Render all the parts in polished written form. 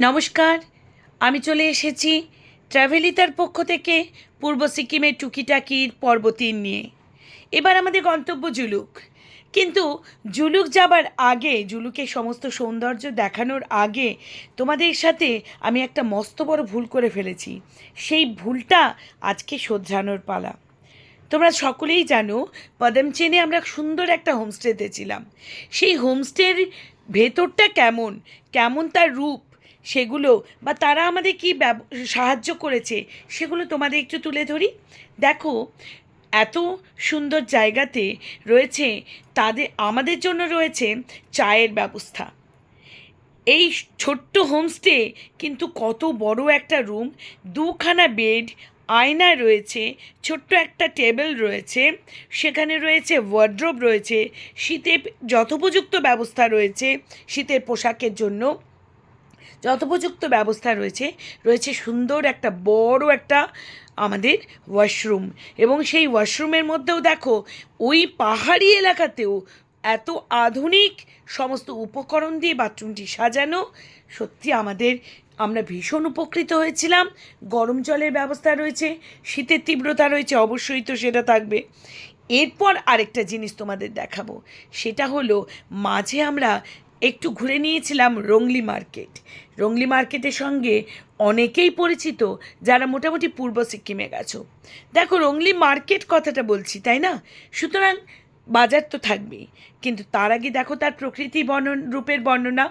নমস্কার, আমি চলে এসেছি ট্র্যাভেলিতার পক্ষ থেকে পূর্ব সিকিমের টুকিটাকির পর্ব ৩ নিয়ে। এবার আমাদের গন্তব্য জুলুক। কিন্তু জুলুক যাবার আগে, জুলুকের সমস্ত সৌন্দর্য দেখানোর আগে তোমাদের সাথে আমি একটা মস্ত বড় ভুল করে ফেলেছি। সেই ভুলটা আজকে শোধরানোর পালা। তোমরা সকলেই জানো, পদমচেনে আমরা সুন্দর একটা হোমস্টেতে ছিলাম। সেই হোমস্টের ভেতরটা কেমন কেমন তার রূপ, সেগুলো বা তারা আমাদের কী সাহায্য করেছে সেগুলো তোমাদের একটু তুলে ধরি। দেখো, এত সুন্দর জায়গাতে রয়েছে আমাদের জন্য রয়েছে চায়ের ব্যবস্থা। এই ছোট্ট হোমস্টে কিন্তু কত বড় একটা রুম, দুখানা বেড, আয়না রয়েছে, ছোট্ট একটা টেবিল রয়েছে, সেখানে রয়েছে ওয়ার্ড্রোব রয়েছে, শীতে যথোপযুক্ত ব্যবস্থা রয়েছে, শীতের পোশাকের জন্য যথোপযুক্ত ব্যবস্থা রয়েছে। রয়েছে সুন্দর একটা বড় একটা আমাদের ওয়াশরুম, এবং সেই ওয়াশরুমের মধ্যেও দেখো ওই পাহাড়ি এলাকাতেও এত আধুনিক সমস্ত উপকরণ দিয়ে বাথরুমটি সাজানো। সত্যি আমরা ভীষণ উপকৃত হয়েছিলাম। গরম জলের ব্যবস্থা রয়েছে, শীতের তীব্রতা রয়েছে, অবশ্যই তো সেটা থাকবে। এরপর আরেকটা জিনিস তোমাদের দেখাবো, সেটা হলো মাঝে আমরা একটু ঘুরে নিয়েছিলাম রংলি মার্কেট। রংলি মার্কেটের সঙ্গে অনেকেই পরিচিত যারা মোটামুটি পূর্ব সিকিমে গেছো। দেখো, রংলি মার্কেট কথাটা বলছি, তাই না? সুতরাং বাজার তো থাকবেই, কিন্তু তার আগে দেখো তার প্রকৃতি রূপের বর্ণনা।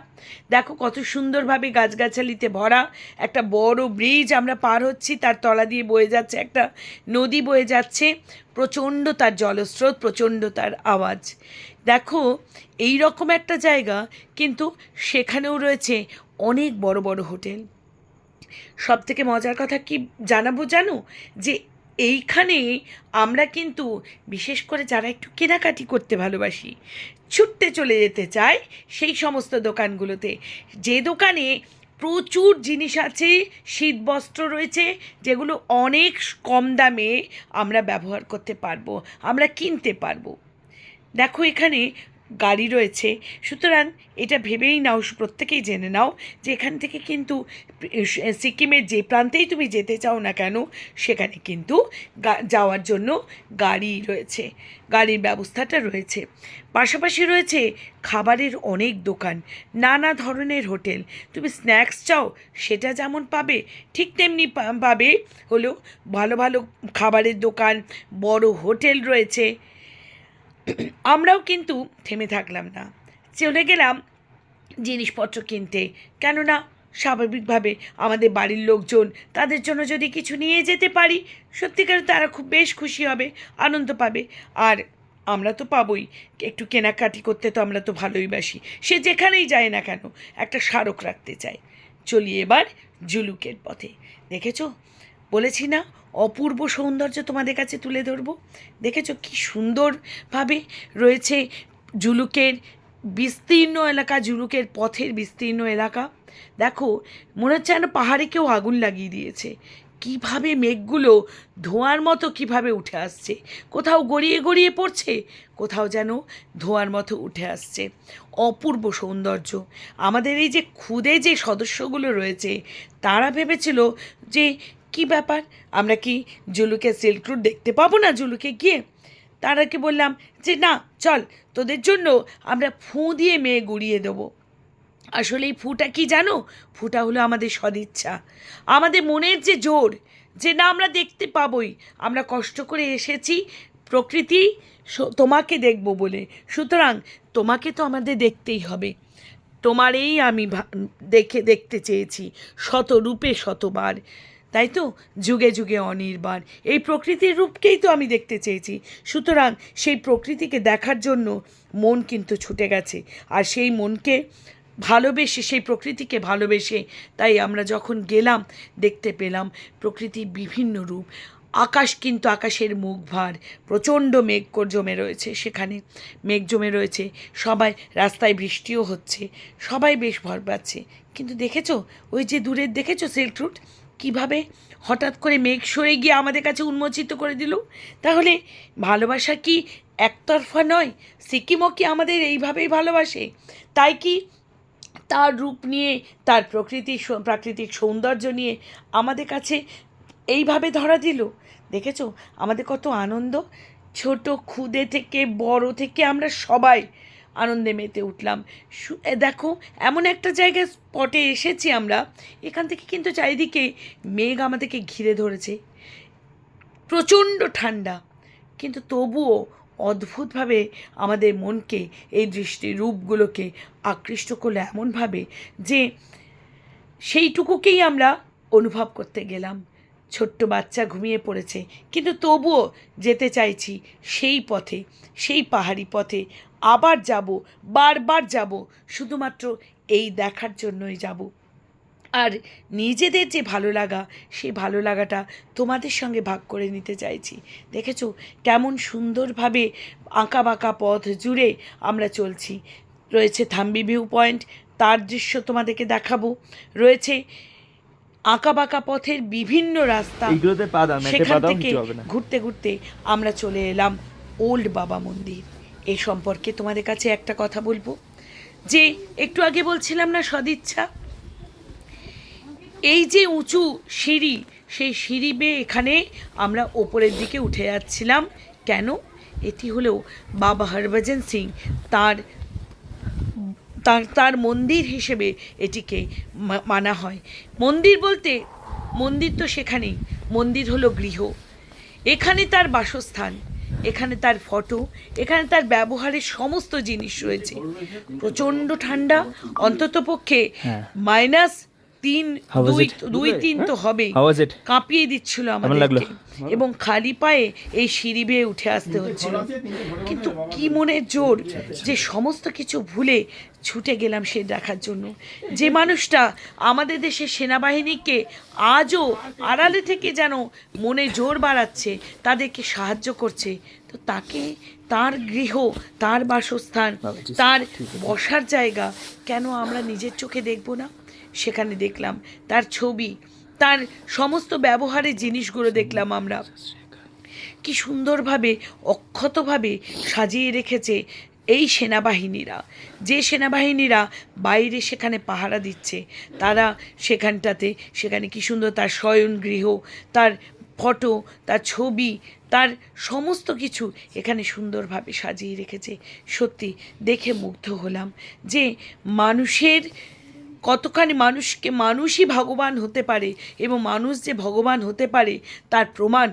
দেখো কত সুন্দরভাবে গাছগাছালিতে ভরা একটা বড় ব্রিজ আমরা পার হচ্ছি, তার তলা দিয়ে বয়ে যাচ্ছে একটা নদী, বয়ে যাচ্ছে, প্রচণ্ড তার জলস্রোত, প্রচণ্ড তার আওয়াজ। দেখো, এই রকম একটা জায়গা, কিন্তু সেখানেও রয়েছে অনেক বড় বড় হোটেল। সব থেকে মজার কথা কি জানো, যে এইখানে আমরা কিন্তু বিশেষ করে যারা একটু কেনাকাটি করতে ভালোবাসি, ছুটতে চলে যেতে চাই সেই সমস্ত দোকানগুলোতে, যে দোকানে প্রচুর জিনিস আছে, শীতবস্ত্র রয়েছে, যেগুলো অনেক কম দামে আমরা ব্যবহার করতে পারবো, আমরা কিনতে পারবো। দেখো, এখানে গাড়ি রয়েছে, সুতরাং এটা ভেবেই নাও, প্রত্যেকেই জেনে নাও যে এখান থেকে কিন্তু সিকিমের যে প্রান্তেই তুমি যেতে চাও না কেন, সেখানে কিন্তু যাওয়ার জন্য গাড়ি রয়েছে, গাড়ির ব্যবস্থাটা রয়েছে। পাশাপাশি রয়েছে খাবারের অনেক দোকান, নানা ধরনের হোটেল। তুমি স্ন্যাক্স চাও সেটা যেমন পাবে, ঠিক তেমনি পাবে হলো ভালো ভালো খাবারের দোকান, বড় হোটেল রয়েছে। আমরাও কিন্তু থেমে থাকলাম না, চলে গেলাম জিনিসপত্র কিনতে। কেননা স্বাভাবিকভাবে আমাদের বাড়ির লোকজন, তাদের জন্য যদি কিছু নিয়ে যেতে পারি, সত্যিকার তারা খুব বেশ খুশি হবে, আনন্দ পাবে। আর আমরা তো পাবোই, একটু কেনাকাটি করতে তো আমরা তো ভালোই বাসি, সে যেখানেই যায় না কেন একটা স্মারক রাখতে চাই। চলি এবার জুলুকের পথে। দেখেছো, বলেছি না অপূর্ব সৌন্দর্য তোমাদের কাছে তুলে ধরবো। দেখেছো কি সুন্দরভাবে রয়েছে জুলুকের বিস্তীর্ণ এলাকা, জুলুকের পথের বিস্তীর্ণ এলাকা। দেখো, মনে হচ্ছে যেন পাহাড়ে কেউ আগুন লাগিয়ে দিয়েছে। কিভাবে মেঘগুলো ধোঁয়ার মতো কিভাবে উঠে আসছে, কোথাও গড়িয়ে গড়িয়ে পড়ছে, কোথাও যেন ধোঁয়ার মতো উঠে আসছে। অপূর্ব সৌন্দর্য। আমাদের এই যে ক্ষুদে যে সদস্যগুলো রয়েছে, তারা ভেবেছিল যে কি ব্যাপার, আমরা কি জুলুকের সিল্ক রুট দেখতে পাবো না জুলুকে গিয়ে? তারাকে বললাম যে না, চল, তোদের জন্য আমরা ফুঁ দিয়ে মেয়ে গুড়িয়ে দেবো। আসলে এই ফুটা কি জানো? ফুটা হলো আমাদের সদিচ্ছা, আমাদের মনের যে জোর, যে না আমরা দেখতে পাবোই, আমরা কষ্ট করে এসেছি প্রকৃতি তোমাকে দেখব বলে, সুতরাং তোমাকে তো আমাদের দেখতেই হবে। তোমারেই আমি দেখতে চেয়েছি শত রূপে শতবার, তাই তো, যুগে যুগে অনির্বাণ এই প্রকৃতির রূপকেই তো আমি দেখতে চেয়েছি। সুতরাং সেই প্রকৃতিকে দেখার জন্য মন কিন্তু ছুটে গেছে, আর সেই মনকে ভালোবেসে, সেই প্রকৃতিকে ভালোবেসে, তাই আমরা যখন গেলাম দেখতে পেলাম প্রকৃতির বিভিন্ন রূপ। আকাশ কিন্তু আকাশের মুখ ভার, প্রচণ্ড মেঘ জমে রয়েছে, সেখানে মেঘ জমে রয়েছে, সবাই রাস্তায় বৃষ্টিও হচ্ছে, সবাই বেশ ভয় পাচ্ছে। কিন্তু দেখেছো, ওই যে দূরের দেখেছো সিল্ক রুট, কীভাবে হঠাৎ করে মেঘ সরে গিয়ে আমাদের কাছে উন্মোচিত করে দিল। তাহলে ভালোবাসা কি একতরফা নয়? সিকিমও কি আমাদের এইভাবেই ভালোবাসে? তাই কি তার রূপ নিয়ে, তার প্রাকৃতিক সৌন্দর্য নিয়ে আমাদের কাছে এইভাবে ধরা দিল। দেখেছো আমাদের কত আনন্দ, ছোট ক্ষুদে থেকে বড় থেকে আমরা সবাই আনন্দে মেতে উঠলাম। দেখো এমন একটা জায়গায় স্পটে এসেছি আমরা, এখান থেকে কিন্তু চারিদিকে মেঘ আমাদেরকে ঘিরে ধরেছে, প্রচণ্ড ঠান্ডা, কিন্তু তবুও অদ্ভুতভাবে আমাদের মনকে এই দৃষ্টির রূপগুলোকে আকৃষ্ট করলো এমনভাবে যে সেইটুকুকেই আমরা অনুভব করতে গেলাম। ছোট্ট বাচ্চা ঘুমিয়ে পড়েছে, কিন্তু তবুও যেতে চাইছি সেই পথে, সেই পাহাড়ি পথে আবার যাব, বারবার যাব, শুধুমাত্র এই দেখার জন্যই যাব। আর নিজেদের যে ভালো লাগা, সেই ভালো লাগাটা তোমাদের সঙ্গে ভাগ করে নিতে চাইছি। দেখেছো কেমন সুন্দরভাবে আঁকা বাঁকা পথ জুড়ে আমরা চলছি। রয়েছে থাম্বি ভিউ পয়েন্ট, তার দৃশ্য তোমাদেরকে দেখাবো। রয়েছে আঁকা বাঁকা পথের বিভিন্ন রাস্তা, সেখান থেকে ঘুরতে ঘুরতে আমরা চলে এলাম ওল্ড বাবা মন্দির। এই সম্পর্কে তোমাদের কাছে একটা কথা বলবো, যে একটু আগে বলছিলাম না সদিচ্ছা, এই যে উঁচু সিঁড়ি, সেই সিঁড়ি বেয়ে এখানে আমরা ওপরের দিকে উঠে যাচ্ছিলাম। কেন? এটি হলো বাবা হরভজন সিং তার তার মন্দির হিসেবে এটিকে মানা হয়। মন্দির বলতে মন্দির তো সেখানেই, মন্দির হলো গৃহ, এখানে তার বাসস্থান, এখানে তার ফটো, এখানে তার ব্যবহারের সমস্ত জিনিস রয়েছে। প্রচণ্ড ঠান্ডা, অন্ততপক্ষে -3 তো হবেই, কাঁপিয়ে দিচ্ছিল আমাদেরকে, এবং খালি পায়ে এই সিঁড়ি বেয়ে উঠে আসতে হচ্ছিল। কিন্তু কি মনের জোর যে সমস্ত কিছু ভুলে ছুটে গেলাম সে দেখার জন্য। যে মানুষটা আমাদের দেশের সেনাবাহিনীকে আজও আড়ালে থেকে যেন মনে জোর বাড়াচ্ছে, তাদেরকে সাহায্য করছে, তো তাকে, তার গৃহ, তার বাসস্থান, তার বসার জায়গা কেন আমরা নিজের চোখে দেখব না? সেখানে দেখলাম তার ছবি, তার সমস্ত ব্যবহারের জিনিসগুলো দেখলাম আমরা। কি সুন্দরভাবে অক্ষতভাবে সাজিয়ে রেখেছে এই সেনাবাহিনীরা, যে সেনাবাহিনীরা বাইরে সেখানে পাহারা দিচ্ছে, তারা সেখানে কি সুন্দর তার শয়নগৃহ, তার ফটো, তার ছবি, তার সমস্ত কিছু এখানে সুন্দরভাবে সাজিয়ে রেখেছে। সত্যি দেখে মুগ্ধ হলাম যে মানুষের কতখানি, মানুষই ভগবান হতে পারে, এবং মানুষ যে ভগবান হতে পারে তার প্রমাণ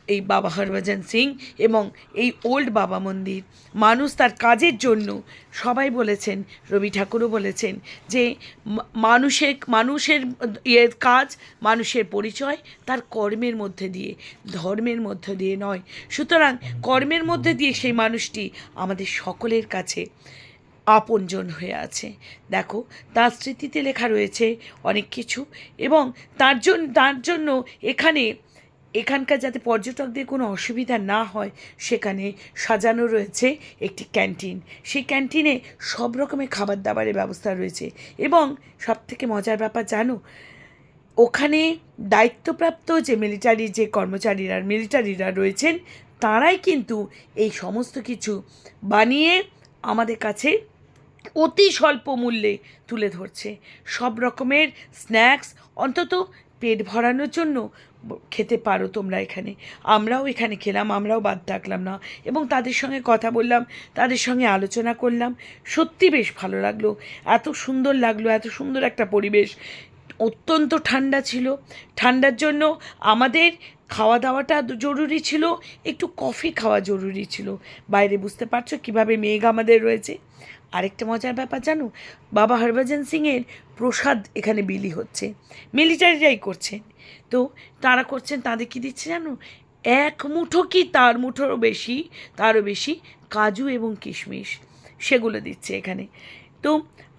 এই বাবা হরভজন সিং এবং এই ওল্ড বাবা মন্দির। মানুষ তার কাজের জন্য, সবাই বলেছেন, রবি ঠাকুরও বলেছেন যে মানুষের কাজ, মানুষের পরিচয় তার কর্মের মধ্যে দিয়ে, ধর্মের মধ্যে দিয়ে নয়। সুতরাং কর্মের মধ্যে দিয়ে সেই মানুষটি আমাদের সকলের কাছে আপনজন হয়ে আছে। দেখো তার স্মৃতিতে লেখা রয়েছে অনেক কিছু, এবং তার জন্য এখানকার যাতে পর্যটকদের কোনো অসুবিধা না হয়, সেখানে সাজানো রয়েছে একটি ক্যান্টিন। সেই ক্যান্টিনে সব রকমের খাবার দাবারের ব্যবস্থা রয়েছে, এবং সবথেকে মজার ব্যাপার জানো, ওখানে দায়িত্বপ্রাপ্ত যে মিলিটারিরা রয়েছেন, তারাই কিন্তু এই সমস্ত কিছু বানিয়ে আমাদের কাছে অতি স্বল্প মূল্যে তুলে ধরছে। সব রকমের স্ন্যাক্স, অন্তত পেট ভরানোর জন্য খেতে পারো তোমরা এখানে। আমরাও এখানে খেলাম, আমরাও বাদ থাকলাম না, এবং তাদের সঙ্গে কথা বললাম, তাদের সঙ্গে আলোচনা করলাম। সত্যি বেশ ভালো লাগলো, এত সুন্দর লাগলো, এত সুন্দর একটা পরিবেশ। অত্যন্ত ঠান্ডা ছিল, ঠান্ডার জন্য আমাদের খাওয়া দাওয়াটা জরুরি ছিল, একটু কফি খাওয়া জরুরি ছিল। বাইরে বুঝতে পারছো কীভাবে মেঘ আমাদের রয়েছে। আরেকটা মজার ব্যাপার জানো, বাবা হরভজন সিংয়ের প্রসাদ এখানে বিলি হচ্ছে, মিলিটারিরাই করছেন। তো তারা করছেন, তাদের কী দিচ্ছে জানো, 1 মুঠো কি তারও বেশি কাজু এবং কিশমিশ, সেগুলো দিচ্ছে এখানে। তো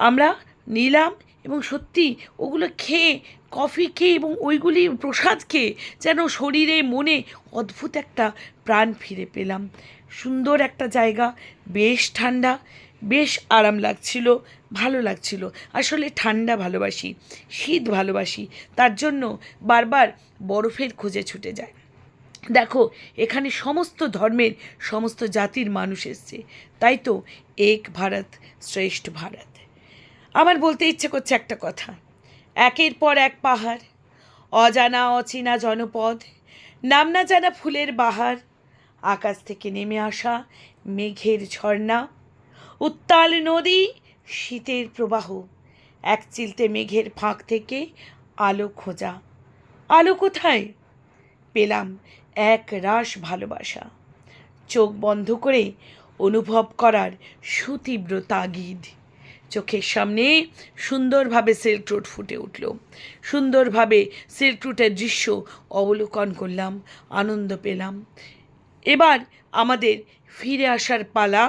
আমরা নিলাম, এবং সত্যি ওগুলো খেয়ে, কফি খেয়ে এবং ওইগুলি প্রসাদ খেয়ে যেন শরীরে মনে অদ্ভুত একটা প্রাণ ফিরে পেলাম। সুন্দর একটা জায়গা, বেশ ঠান্ডা, বেশ আরাম লাগছিল, ভালো লাগছিল। আসলে ঠান্ডা ভালোবাসি, শীত ভালোবাসি, তার জন্য বারবার বরফের খোঁজে ছুটে যায়। দেখো এখানে সমস্ত ধর্মের, সমস্ত জাতির মানুষ এসছে, তাই তো এক ভারত শ্রেষ্ঠ ভারত। আমার বলতে ইচ্ছে করছে একটা কথা। একের পর এক পাহাড়, অজানা অচেনা জনপদ, নাম না জানা ফুলের বাহার, আকাশ থেকে নেমে আসা মেঘের ঝর্ণা, উত্তাল নদী, শীতের প্রবাহ, এক চিলতে মেঘের ফাঁক থেকে আলো খোঁজা। আলো কোথায়? পেলাম এক রাশ ভালোবাসা। চোখ বন্ধ করে অনুভব করার সুতীব্র তাগিদ। চোখের সামনে সুন্দরভাবে সিল্ক রোড ফুটে উঠল। সুন্দরভাবে সিল্ক রুটের দৃশ্য অবলোকন করলাম, আনন্দ পেলাম। এবার আমাদের ফিরে আসার পালা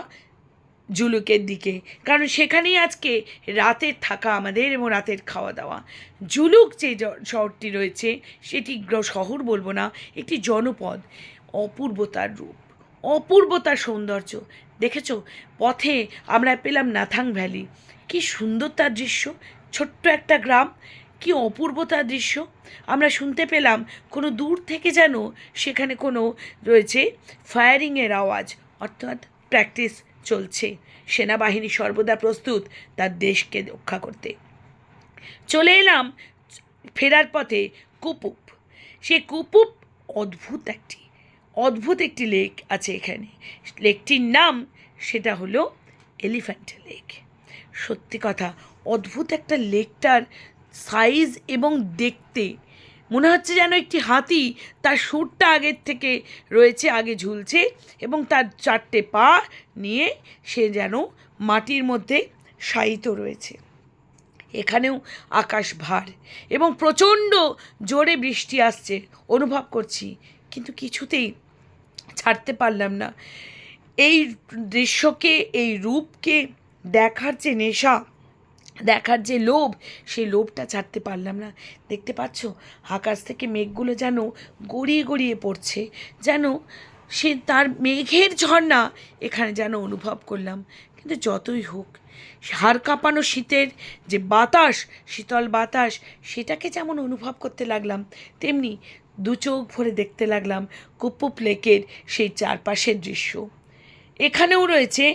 জুলুকের দিকে, কারণ সেখানেই আজকে রাতের থাকা আমাদের এবং রাতের খাওয়া দাওয়া। জুলুক যে শহরটি রয়েছে সেটি শহর বলবো না, একটি জনপদ। অপূর্বতার রূপ, অপূর্বতার সৌন্দর্য। দেখেছো, পথে আমরা পেলাম নাথাং ভ্যালি। কি সুন্দর তার দৃশ্য, ছোট্ট একটা গ্রাম, কি অপূর্বতার দৃশ্য। আমরা শুনতে পেলাম কোনো দূর থেকে যেন সেখানে কোনো রয়েছে ফায়ারিংয়ের আওয়াজ, অর্থাৎ প্র্যাকটিস চলছে। সেনাবাহিনী সর্বদা প্রস্তুত তার দেশকে রক্ষা করতে। চলে এলাম ফেরার পথে কুপুপ। সে কুপুপ অদ্ভুত একটি লেক আছে এখানে। লেকটির নাম সেটা হলো এলিফ্যান্ট লেক। সত্যি কথা, অদ্ভুত একটা লেকটার সাইজ এবং দেখতে মনে হচ্ছে যেন একটি হাতি, তার সুরটা আগের থেকে রয়েছে, আগে ঝুলছে এবং তার চারটে পা নিয়ে সে যেন মাটির মধ্যে শায়িত রয়েছে। এখানেও আকাশ ভার এবং প্রচণ্ড জোরে বৃষ্টি আসছে অনুভব করছি, কিন্তু কিছুতেই ছাড়তে পারলাম না। এই দৃশ্যকে, এই রূপকে দেখার যে নেশা, দেখার যে লোভ, সেই লোভটা ছাড়তে পারলাম না। দেখতে পাচ্ছ আকাশ থেকে মেঘগুলো যেন গড়িয়ে গড়িয়ে পড়ছে, যেন সে তার মেঘের ঝর্ণা এখানে যেন অনুভব করলাম। কিন্তু যতই হোক, হাড় কাঁপানো শীতের যে বাতাস, শীতল বাতাস, সেটাকে যেমন অনুভব করতে লাগলাম, তেমনি দু চোখ ভরে দেখতে লাগলাম কুপুপ লেকের সেই চারপাশের দৃশ্য। এখানেও রয়েছে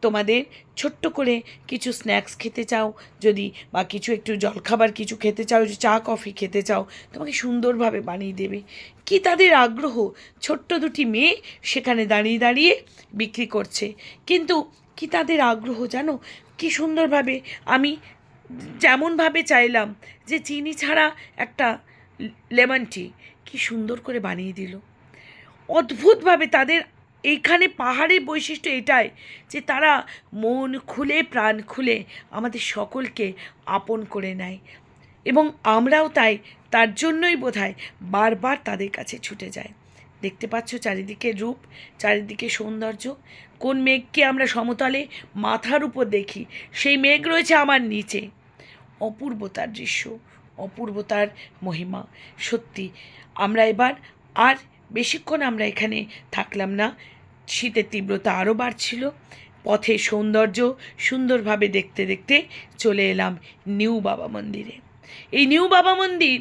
তোমাদের ছোট্ট করে কিছু স্ন্যাক্স খেতে চাও যদি, বা কিছু একটু জলখাবার কিছু খেতে চাও, চা কফি খেতে চাও, তোমাকে সুন্দরভাবে বানিয়ে দেবে। কি তাদের আগ্রহ! ছোট্ট দুটি মেয়ে সেখানে দাঁড়িয়ে দাঁড়িয়ে বিক্রি করছে, কিন্তু কি তাদের আগ্রহ জানো? কি সুন্দরভাবে আমি যেমনভাবে চাইলাম যে চিনি ছাড়া একটা লেমন টি, কি সুন্দর করে বানিয়ে দিল। অদ্ভুতভাবে তাদের এইখানে পাহাড়ের বৈশিষ্ট্য এটাই যে তারা মন খুলে প্রাণ খুলে আমাদের সকলকে আপন করে নেয়, এবং আমরাও তার জন্যই বোধহয় বারবার তাদের কাছে ছুটে যাই। দেখতে পাচ্ছ চারিদিকের রূপ, চারিদিকে সৌন্দর্য। কোন মেঘকে আমরা সমতলে মাথার উপর দেখি, সেই মেঘ রয়েছে আমার নিচে। অপূর্বতার দৃশ্য, অপূর্বতার মহিমা। সত্যি আমরা এবার আর বেশিক্ষণ আমরা এখানে থাকলাম না। শীতের তীব্রতা আরও বাড়ছিল। পথে সৌন্দর্য সুন্দরভাবে দেখতে দেখতে চলে এলাম নিউ বাবা মন্দিরে। এই নিউ বাবা মন্দির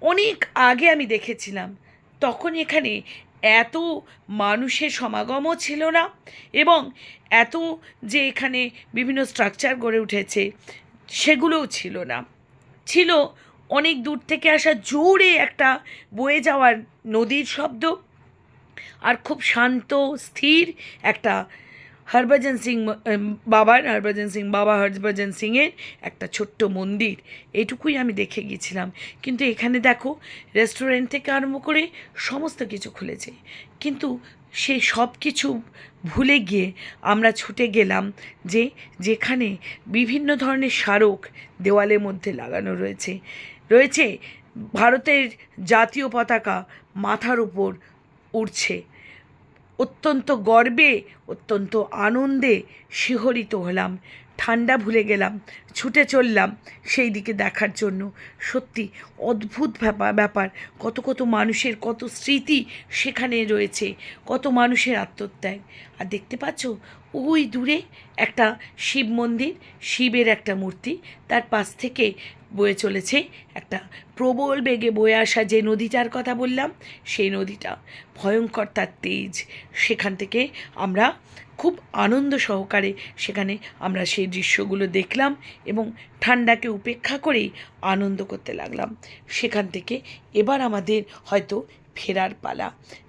অনেক আগে আমি দেখেছিলাম, তখন এখানে এত মানুষের সমাগমও ছিল না, এবং এত যে এখানে বিভিন্ন স্ট্রাকচার গড়ে উঠেছে সেগুলোও ছিল না। ছিল অনেক দূর থেকে আসা জোরে একটা বয়ে যাওয়ার নদীর শব্দ, আর খুব শান্ত স্থির একটা হরভজন সিংয়ের একটা ছোট্ট মন্দির। এইটুকুই আমি দেখে গিয়েছিলাম। কিন্তু এখানে দেখো রেস্টুরেন্ট থেকে আরম্ভ করে সমস্ত কিছু খুলেছে, কিন্তু সেই সব কিছু ভুলে গিয়ে আমরা ছুটে গেলাম যেখানে বিভিন্ন ধরনের স্মারক দেওয়ালের মধ্যে লাগানো রয়েছে ভারতের জাতীয় পতাকা মাথার উপর উড়ছে। অত্যন্ত গর্বে, অত্যন্ত আনন্দে শিহরিত হলাম। ঠান্ডা ভুলে গেলাম, ছুটে চললাম সেই দিকে দেখার জন্য। সত্যি অদ্ভুত ব্যাপার। কত কত মানুষের কত স্মৃতি সেখানে রয়েছে, কত মানুষের আত্মত্যাগ। আর দেখতে পাচ্ছ ওই দূরে একটা শিব মন্দির, শিবের একটা মূর্তি, তার পাশ থেকে বয়ে চলেছে একটা প্রবল বেগে বয়ে আসা যে নদীটার কথা বললাম, সেই নদীটা ভয়ঙ্কর তার তেজ। সেখান থেকে আমরা খুব আনন্দ সহকারে সেখানে আমরা সেই দৃশ্যগুলো দেখলাম এবং ঠান্ডাকে উপেক্ষা করেই আনন্দ করতে লাগলাম। সেখান থেকে এবার আমাদের হয়তো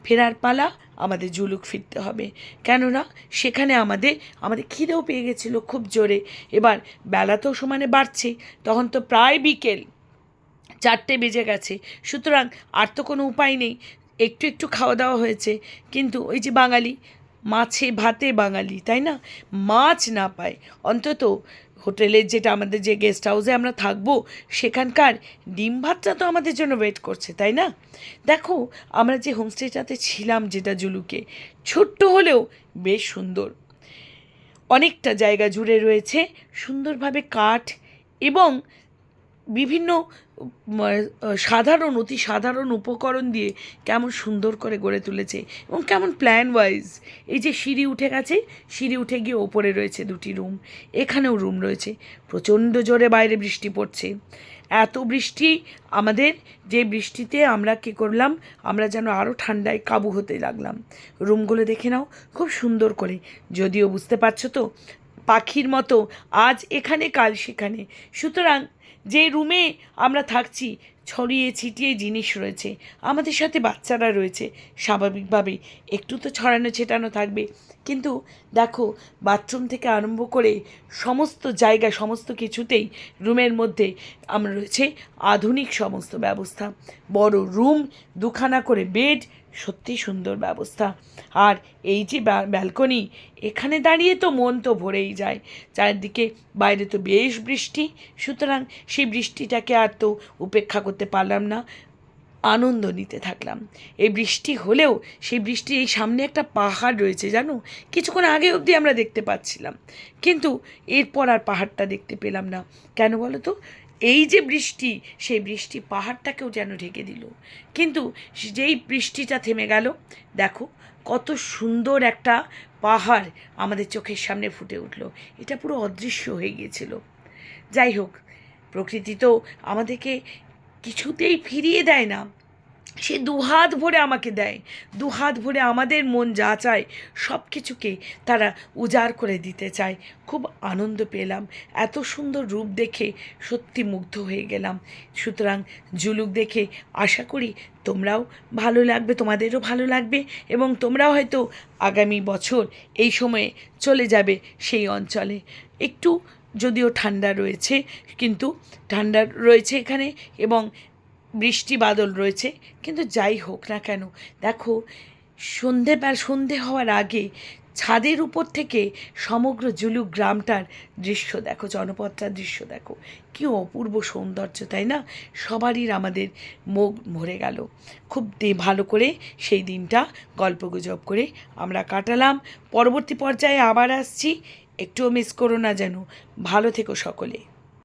ফেরার পালা আমাদের জুলুক ফিরতে হবে, কেননা সেখানে আমাদের খিদেও পেয়ে গেছিলো খুব জোরে। এবার বেলা তো সমানে বাড়ছে, তখন তো প্রায় বিকেল 4টে বেজে গেছে, সুতরাং আর তো কোনো উপায় নেই। একটু একটু খাওয়া দাওয়া হয়েছে, কিন্তু ওই যে বাঙালি, মাছে ভাতে বাঙালি, তাই না? মাছ না পায় অন্তত হোটেলের যেটা আমাদের যে গেস্ট হাউসে আমরা থাকবো সেখানকার ডিম ভাতটা তো আমাদের জন্য ওয়েট করছে, তাই না? দেখো, আমরা যে হোমস্টেটাতে ছিলাম, যেটা জুলুকে, ছোট্ট হলেও বেশ সুন্দর, অনেকটা জায়গা জুড়ে রয়েছে সুন্দরভাবে কাঠ এবং বিভিন্ন অতি সাধারণ উপকরণ দিয়ে কেমন সুন্দর করে গড়ে তুলেছে এবং কেমন প্ল্যান ওয়াইজ। এই যে সিঁড়ি উঠে গেছে, সিঁড়ি উঠে গিয়ে ওপরে রয়েছে 2টি রুম, এখানেও রুম রয়েছে। প্রচণ্ড জোরে বাইরে বৃষ্টি পড়ছে, এত বৃষ্টি আমাদের, যে বৃষ্টিতে আমরা কী করলাম, আমরা যেন আরও ঠান্ডায় কাবু হতে লাগলাম। রুমগুলো দেখে নাও খুব সুন্দর করে, যদিও বুঝতে পারছো তো, পাখির মতো আজ এখানে কাল সেখানে। সুতরাং যে রুমে আমরা থাকছি ছড়িয়ে ছিটিয়ে জিনিস রয়েছে, আমাদের সাথে বাচ্চারা রয়েছে, স্বাভাবিকভাবেই একটু তো ছড়ানো ছেটানো থাকবে। কিন্তু দেখো, বাথরুম থেকে আরম্ভ করে সমস্ত জায়গা, সমস্ত কিছুতেই রুমের মধ্যে আমরা রয়েছে আধুনিক সমস্ত ব্যবস্থা। বড় রুম, 2খানা করে বেড, সত্যি সুন্দর ব্যবস্থা। আর এই যে ব্যালকনি, এখানে দাঁড়িয়ে তো মন তো ভরেই যায়। চারদিকে বাইরে তো বেশ বৃষ্টি, সুতরাং সেই বৃষ্টিটাকে আর তো উপেক্ষা করতে পারলাম না, আনন্দ নিতে থাকলাম। এই বৃষ্টি হলেও সেই বৃষ্টি, এই সামনে একটা পাহাড় রয়েছে জানো, কিছুক্ষণ আগে অবধি আমরা দেখতে পাচ্ছিলাম, কিন্তু এরপর আর পাহাড়টা দেখতে পেলাম না। কেন বলো তো? এই যে বৃষ্টি, সেই বৃষ্টি পাহাড়টাকেও যেন ঢেকে দিল। কিন্তু যেই বৃষ্টিটা থেমে গেল, দেখো কত সুন্দর একটা পাহাড় আমাদের চোখের সামনে ফুটে উঠল। এটা পুরো অদৃশ্য হয়ে গিয়েছিল। যাই হোক, প্রকৃতি তো আমাদেরকে কিছুতেই ফিরিয়ে দেয় না, সে দুহাত ভরে আমাকে দেয়, দুহাত ভরে আমাদের মন যা চায় সব কিছুকে তারা উজাড় করে দিতে চায়। খুব আনন্দ পেলাম, এত সুন্দর রূপ দেখে সত্যি মুগ্ধ হয়ে গেলাম। সুতরাং জুলুক দেখে আশা করি তোমরাও ভালো লাগবে, তোমাদেরও ভালো লাগবে, এবং তোমরাও হয়তো আগামী বছর এই সময়ে চলে যাবে সেই অঞ্চলে। একটু যদিও ঠান্ডা রয়েছে, কিন্তু ঠান্ডা রয়েছে এখানে এবং বৃষ্টি বাদল রয়েছে, কিন্তু যাই হোক না কেন, দেখো সন্ধে হওয়ার আগে ছাদের উপর থেকে সমগ্র জুলুক গ্রামটার দৃশ্য দেখো, জনপদটার দৃশ্য দেখো, কী অপূর্ব সৌন্দর্য, তাই না? সবারই আমাদের মুখ ভরে গেল। খুব ভালো করে সেই দিনটা গল্পগুজব করে আমরা কাটালাম। পরবর্তী পর্যায়ে আবার আসছি, একটুও মিস করো না যেন। ভালো থেকো সকলে।